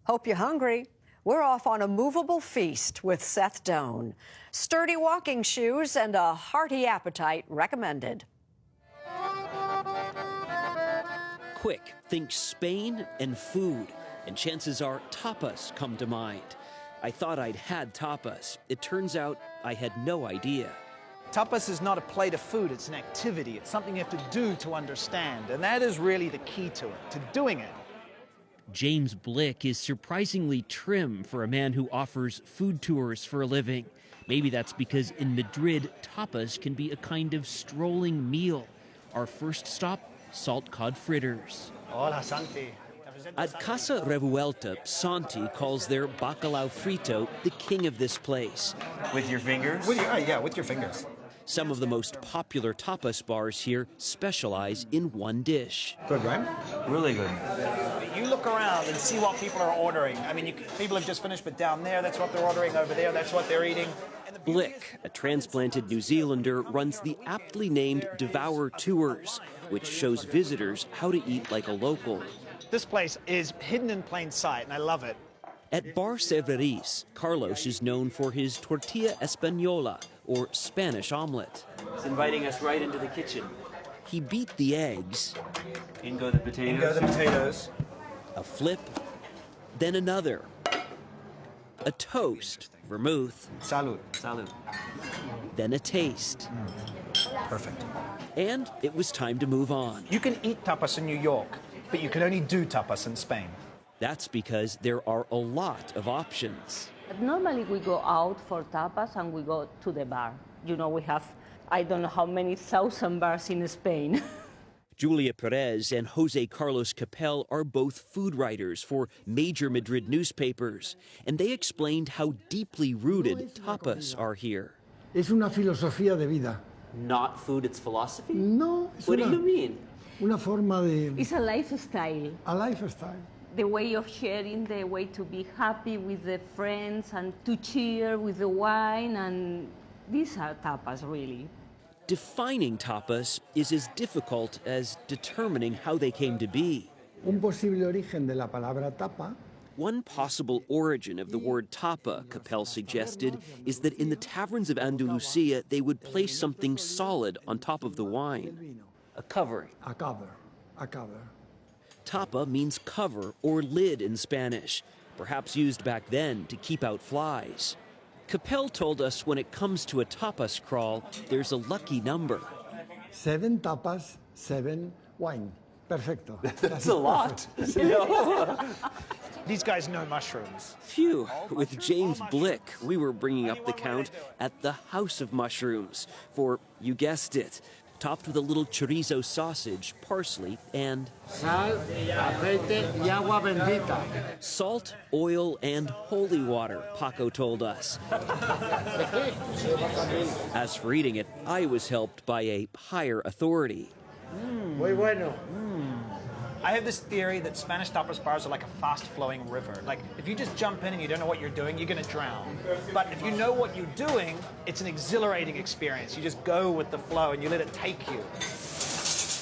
Hope you're hungry. We're off on a movable feast with Seth Doan. Sturdy walking shoes and a hearty appetite recommended. Quick, think Spain and food, and chances are tapas come to mind. I thought I'd had tapas. It turns out I had no idea. Tapas is not a plate of food, it's an activity. It's something you have to do to understand, and that is really the key to it, to doing it. James Blick is surprisingly trim for a man who offers food tours for a living. Maybe that's because in Madrid, tapas can be a kind of strolling meal. Our first stop, salt cod fritters. Hola, Santi. At Casa Revuelta, Santi calls their bacalao frito the king of this place. With your fingers? Yeah, with your fingers. Some of the most popular tapas bars here specialize in one dish. Good, right? Really good. You look around and see what people are ordering. I mean, people have just finished, but down there, that's what they're ordering. Over there, that's what they're eating. Blick, a transplanted New Zealander, runs the aptly named Devour Tours, which shows visitors how to eat like a local. This place is hidden in plain sight, and I love it. At Bar Severis, Carlos is known for his tortilla española, or Spanish omelet. It's inviting us right into the kitchen. He beat the eggs. In go the potatoes. In go the potatoes. A flip, then another. A toast, vermouth. Salud. Salud. Then a taste. Perfect. And it was time to move on. You can eat tapas in New York, but you can only do tapas in Spain. That's because there are a lot of options. Normally we go out for tapas and we go to the bar. You know, we have, I don't know how many thousand bars in Spain. Julia Perez and Jose Carlos Capel are both food writers for major Madrid newspapers, and they explained how deeply rooted tapas are here. Es una filosofía de vida. Not food, it's philosophy? No. What do you mean? Una forma de... It's a lifestyle. A lifestyle. The way of sharing, the way to be happy with the friends and to cheer with the wine, and these are tapas, really. Defining tapas is as difficult as determining how they came to be. Un posible origen de la palabra tapa. One possible origin of the word tapa, Capel suggested, is that in the taverns of Andalusia, they would place something solid on top of the wine. A covering. A cover. A cover. Tapa means cover or lid in Spanish, perhaps used back then to keep out flies. Capel told us when it comes to a tapas crawl, there's a lucky number. 7 tapas, 7 wine. Perfecto. That's a lot. These guys know mushrooms. Phew, with James Blick, we were bringing up the count at the House of Mushrooms for, you guessed it, topped with a little chorizo sausage, parsley, and Sal, aceite y agua bendita. salt, oil, and holy water, Paco told us. As for eating it, I was helped by a higher authority. Muy bueno. I have this theory that Spanish tapas bars are like a fast-flowing river. Like, if you just jump in and you don't know what you're doing, you're going to drown. But if you know what you're doing, it's an exhilarating experience. You just go with the flow and you let it take you.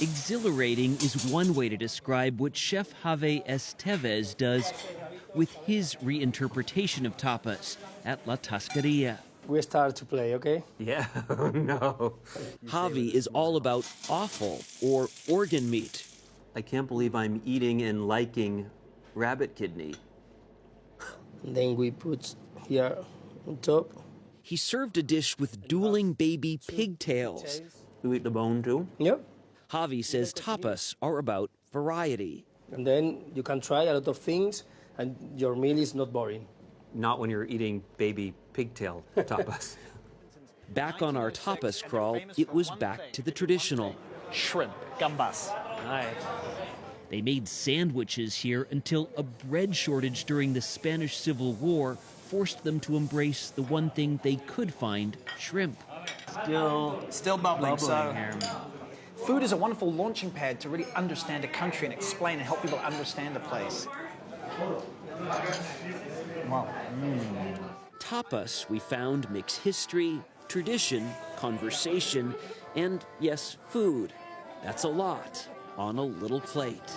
Exhilarating is one way to describe what Chef Javier Estevez does with his reinterpretation of tapas at La Tasqueria. We start to play, okay? Yeah, no. Javi is all about offal or organ meat. I can't believe I'm eating and liking rabbit kidney. Then we put here on top. He served a dish with dueling baby pigtails. You eat the bone too? Yep. Javi says tapas are about variety. And then you can try a lot of things and your meal is not boring. Not when you're eating baby pigtail tapas. Back on our tapas crawl, it was back to the traditional. Shrimp, gambas. Nice. They made sandwiches here until a bread shortage during the Spanish Civil War forced them to embrace the one thing they could find, shrimp. Still bubbling, so here. food is a wonderful launching pad to really understand a country and explain and help people understand a place. Wow. Tapas, we found, mix history, tradition, conversation, and, yes, food. That's a lot on a little plate.